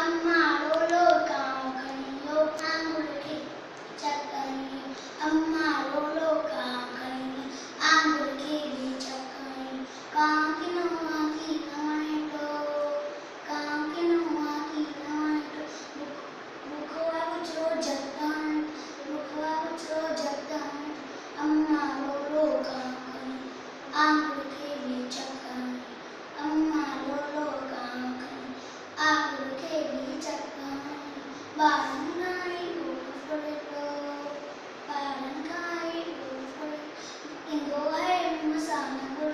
अम्मा रोलो काम करियो आंगुर के चक्करियो अम्मा रोलो काम करियो आंगुर के भी चक्करियो काम की नवा की नवाए तो काम की नवा की नवाए तो बुखवा बुचो जगदान बुखवा बुचो जगदान अम्मा रोलो काम करियो आंगुर के भी चक्करियो अम्मा रोलो काम करियो आंगुर के भी चक्करियो बारंगाई ऊफरेतो बारंगाई ऊफरेतो इंगो है मसाना गुड़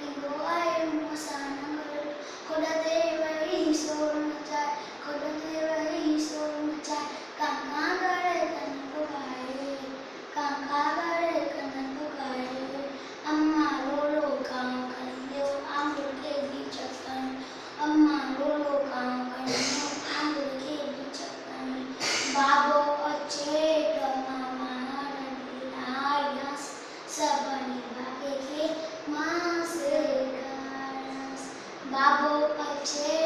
इंगो है मसाना गुड़ खुदा दे वही सोर मचाए खुदा दे वही सोर मचाए काका गड़े कन पुकारे काका गड़े कन पुकारे अम्मा रोलो काम करियो आंगुर के भी चक्करियो अम्मा रोलो काम करियो आंगुर के भी चक्करियो बाबो अच्छे मामा रंगीलायस सबनी बाके के माँ से करस बाबो अच्छे